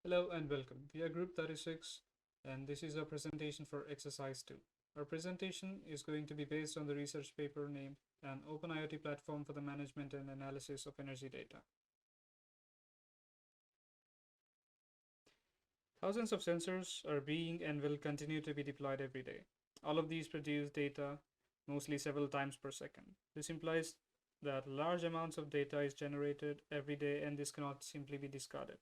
Hello and welcome. We are Group 36 and this is our presentation for exercise 2. Our presentation is going to be based on the research paper named An Open IoT Platform for the Management and Analysis of Energy Data. Thousands of sensors are being and will continue to be deployed every day. All of these produce data mostly several times per second. This implies that large amounts of data is generated every day and this cannot simply be discarded.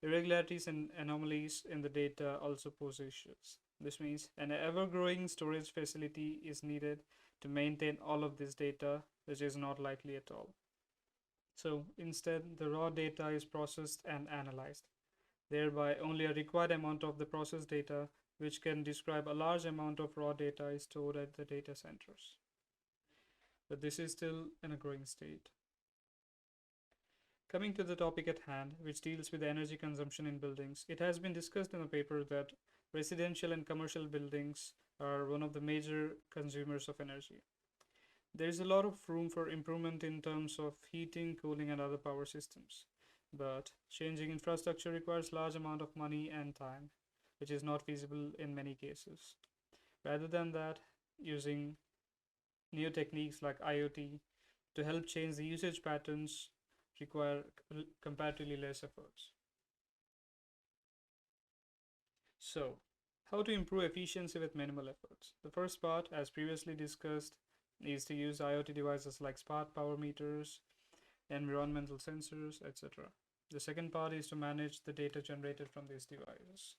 Irregularities and anomalies in the data also pose issues. This means an ever-growing storage facility is needed to maintain all of this data, which is not likely at all. So instead, the raw data is processed and analyzed. Thereby, only a required amount of the processed data, which can describe a large amount of raw data, is stored at the data centers. But this is still in a growing state. Coming to the topic at hand, which deals with energy consumption in buildings, it has been discussed in the paper that residential and commercial buildings are one of the major consumers of energy. There is a lot of room for improvement in terms of heating, cooling, and other power systems. But changing infrastructure requires large amount of money and time, which is not feasible in many cases. Rather than that, using new techniques like IoT to help change the usage patterns require comparatively less efforts. So, how to improve efficiency with minimal efforts? The first part, as previously discussed, is to use IoT devices like smart power meters, environmental sensors, etc. The second part is to manage the data generated from these devices.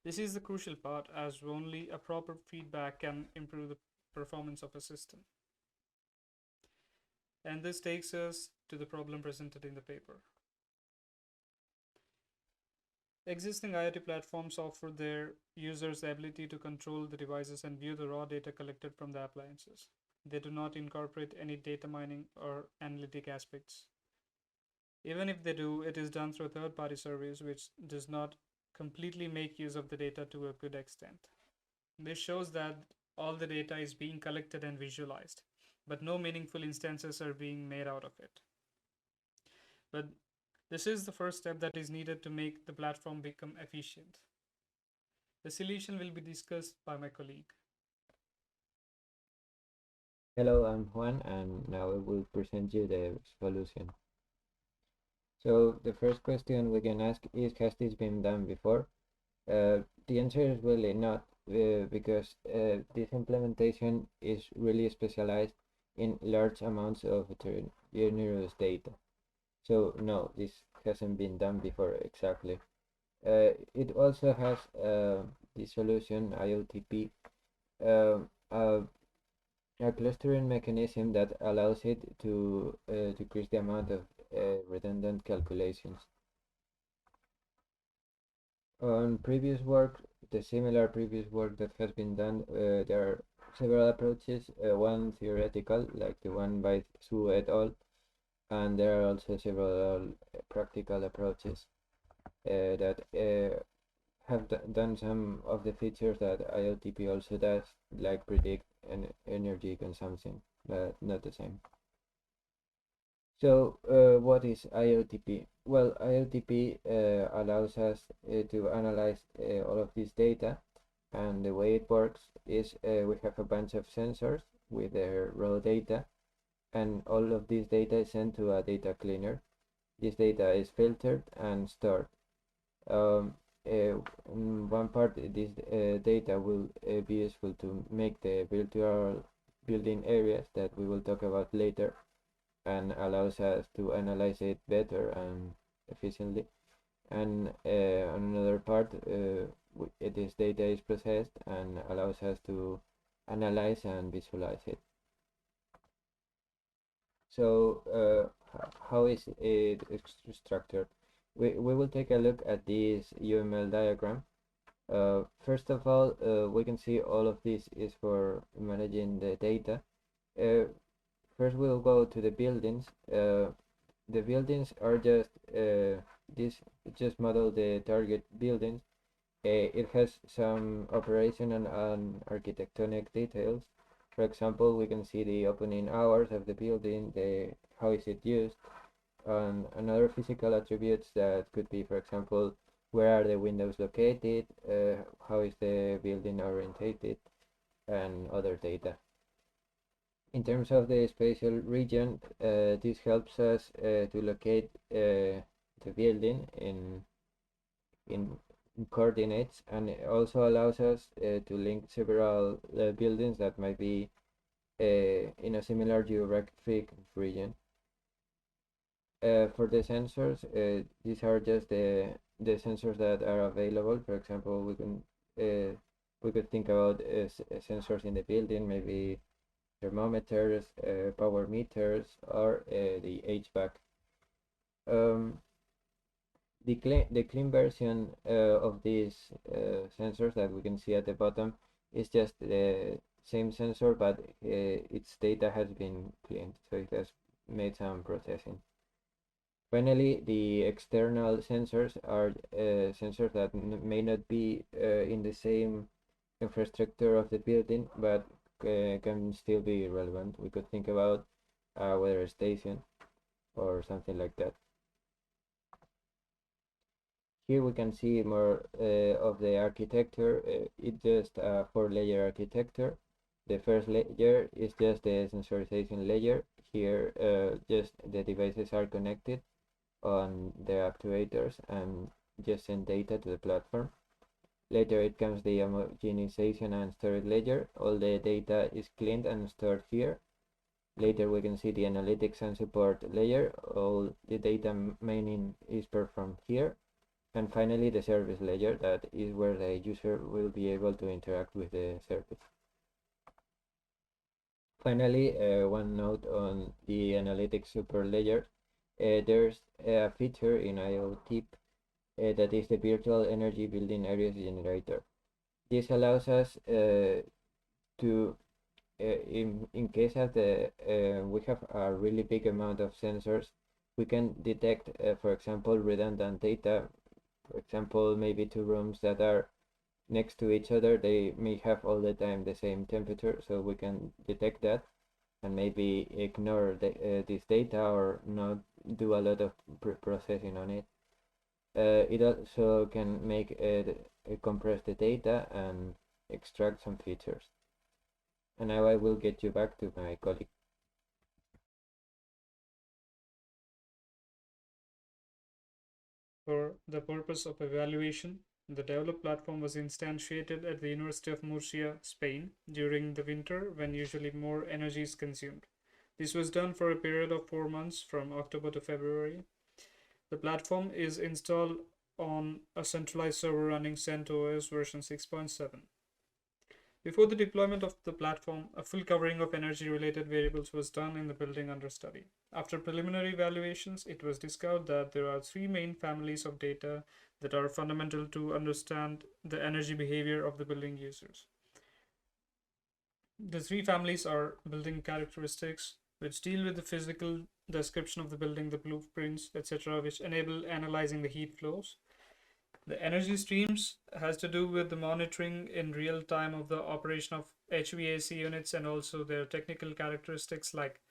This is the crucial part, as only a proper feedback can improve the performance of a system. And this takes us to the problem presented in the paper. Existing IoT platforms offer their users the ability to control the devices and view the raw data collected from the appliances. They do not incorporate any data mining or analytic aspects. Even if they do, it is done through a third-party service which does not completely make use of the data to a good extent. This shows that all the data is being collected and visualized, but no meaningful instances are being made out of it. But this is the first step that is needed to make the platform become efficient. The solution will be discussed by my colleague. Hello, I'm Juan, and now I will present you the solution. So the first question we can ask is, has this been done before? The answer is really not, because this implementation is really specialized in large amounts of heterogeneous data. So no, this hasn't been done before exactly. It also has the solution IoTP, uh, a clustering mechanism that allows it to decrease the amount of redundant calculations. On previous work, the similar previous work that has been done, there are several approaches, one theoretical, like the one by Su et al., and there are also several practical approaches that have done some of the features that IoTP also does, like predict energy consumption, but not the same. So, what is IoTP? Well, IoTP allows us to analyze all of this data, and the way it works is we have a bunch of sensors with their raw data, and all of this data is sent to a data cleaner. This data is filtered and stored. One part of this data will be useful to make the virtual building areas that we will talk about later, and allows us to analyze it better and efficiently. And on another part, this data is processed and allows us to analyze and visualize it. So how is it structured? We will take a look at this UML diagram. First of all, we can see all of this is for managing the data. First, we'll go to the buildings. The buildings are just this just model the target buildings. It has some operational and architectonic details. For example, we can see the opening hours of the building, the how is it used, on another physical attributes that could be, for example, where are the windows located, how is the building orientated, and other data. In terms of the spatial region, this helps us to locate the building in coordinates, and it also allows us to link several buildings that might be in a similar geographic region. For the sensors, these are just the sensors that are available. For example, we could think about sensors in the building, maybe thermometers, power meters, or the HVAC. The clean version of these sensors that we can see at the bottom is just the same sensor, but its data has been cleaned, so it has made some processing. Finally, the external sensors are sensors that may not be in the same infrastructure of the building, but can still be relevant. We could think about a weather station or something like that. Here we can see more of the architecture. It's just a 4-layer architecture. The first layer is just the sensorization layer. Here just the devices are connected on the actuators and just send data to the platform. Later it comes the homogenization and storage layer. All the data is cleaned and stored here. Later we can see the analytics and support layer. All the data mining is performed here. And finally the service layer, that is where the user will be able to interact with the service. Finally, one note on the analytics support layer. There's a feature in IoT that is the virtual energy building areas generator. This allows us to, in case of we have a really big amount of sensors, we can detect, for example, redundant data. For example, maybe two rooms that are next to each other, they may have all the time the same temperature, so we can detect that and maybe ignore this data or not do a lot of processing on it. It also can make compress the data and extract some features. And now I will get you back to my colleague. For the purpose of evaluation, the developed platform was instantiated at the University of Murcia, Spain, during the winter when usually more energy is consumed. This was done for a period of 4 months from October to February. The platform is installed on a centralized server running CentOS version 6.7. Before the deployment of the platform, a full covering of energy-related variables was done in the building under study. After preliminary evaluations, it was discovered that there are 3 main families of data that are fundamental to understand the energy behavior of the building users. The 3 families are building characteristics, which deal with the physical description of the building, the blueprints, etc., which enable analyzing the heat flows. The energy streams has to do with the monitoring in real time of the operation of HVAC units and also their technical characteristics like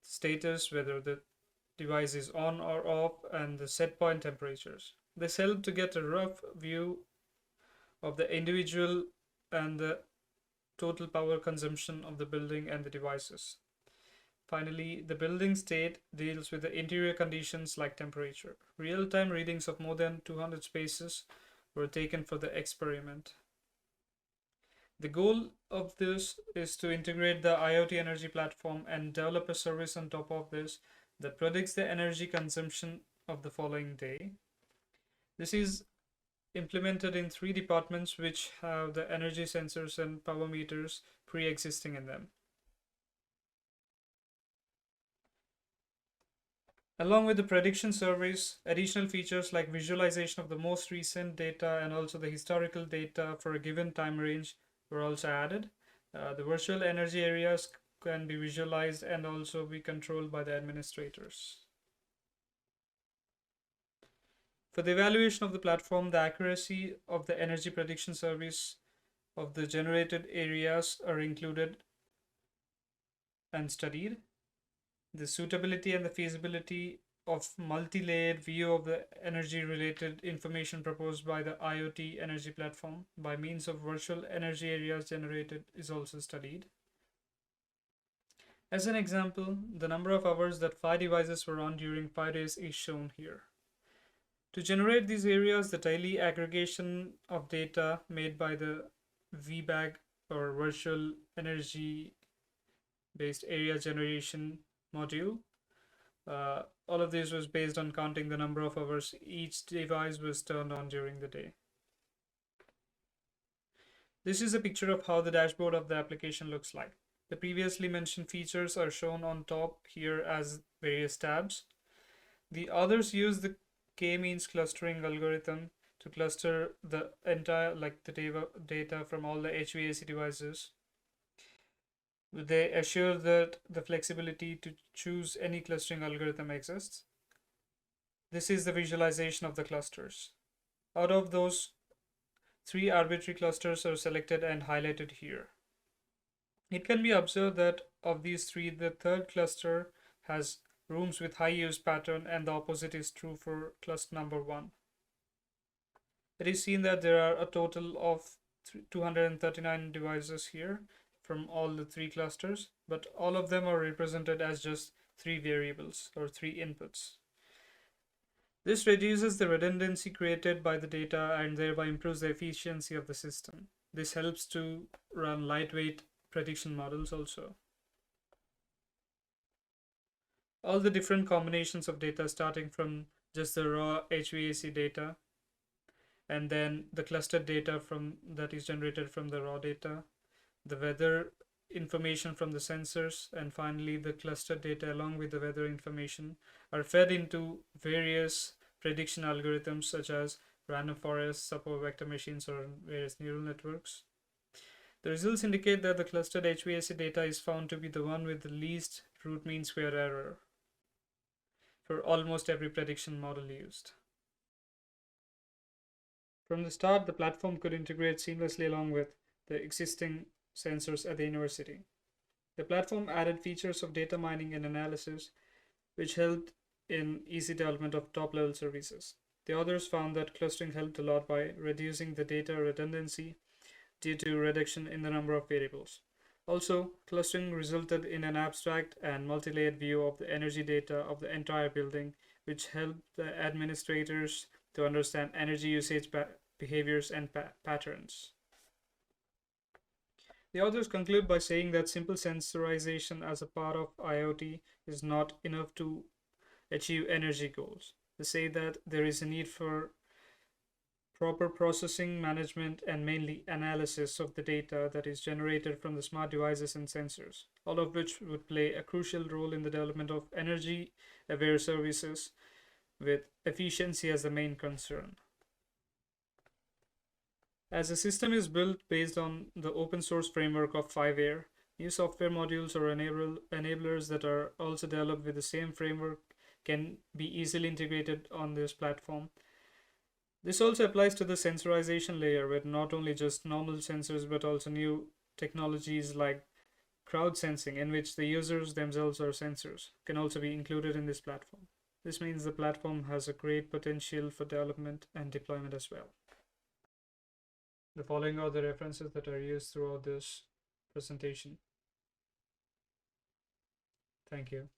status, whether the device is on or off, and the set point temperatures. This help to get a rough view of the individual and the total power consumption of the building and the devices. Finally, the building state deals with the interior conditions like temperature. Real-time readings of more than 200 spaces were taken for the experiment. The goal of this is to integrate the IoT energy platform and develop a service on top of this that predicts the energy consumption of the following day. This is implemented in 3 departments which have the energy sensors and power meters pre-existing in them. Along with the prediction service, additional features like visualization of the most recent data and also the historical data for a given time range were also added. The virtual energy areas can be visualized and also be controlled by the administrators. For the evaluation of the platform, the accuracy of the energy prediction service of the generated areas are included and studied. The suitability and the feasibility of multi-layered view of the energy-related information proposed by the IoT energy platform by means of virtual energy areas generated is also studied. As an example, the number of hours that 5 devices were on during 5 days is shown here. To generate these areas, the daily aggregation of data made by the VBAG or Virtual Energy Based Area Generation module, all of this was based on counting the number of hours each device was turned on during the day. This is a picture of how the dashboard of the application looks like. The previously mentioned features are shown on top here as various tabs. The others use the k-means clustering algorithm to cluster the entire the data from all the HVAC devices. They assure that the flexibility to choose any clustering algorithm exists. This is the visualization of the clusters. Out of those, 3 arbitrary clusters are selected and highlighted here. It can be observed that of these 3, the third cluster has rooms with high use pattern, and the opposite is true for cluster number 1. It is seen that there are a total of 239 devices here from all the 3 clusters, but all of them are represented as just 3 variables or 3 inputs. This reduces the redundancy created by the data and thereby improves the efficiency of the system. This helps to run lightweight prediction models also. All the different combinations of data starting from just the raw HVAC data, and then the clustered data that is generated from the raw data, the weather information from the sensors, and finally the clustered data along with the weather information are fed into various prediction algorithms such as random forests, support vector machines, or various neural networks. The results indicate that the clustered HVAC data is found to be the one with the least root mean square error for almost every prediction model used. From the start, the platform could integrate seamlessly along with the existing sensors at the university. The platform added features of data mining and analysis, which helped in easy development of top-level services. The authors found that clustering helped a lot by reducing the data redundancy due to reduction in the number of variables. Also, clustering resulted in an abstract and multi-layered view of the energy data of the entire building, which helped the administrators to understand energy usage behaviors and patterns. The authors conclude by saying that simple sensorization as a part of IoT is not enough to achieve energy goals. They say that there is a need for proper processing, management, and mainly analysis of the data that is generated from the smart devices and sensors, all of which would play a crucial role in the development of energy-aware services with efficiency as the main concern. As the system is built based on the open source framework of 5Air, new software modules or enablers that are also developed with the same framework can be easily integrated on this platform. This also applies to the sensorization layer, where not only just normal sensors but also new technologies like crowd sensing, in which the users themselves are sensors, can also be included in this platform. This means the platform has a great potential for development and deployment as well. The following are the references that are used throughout this presentation. Thank you.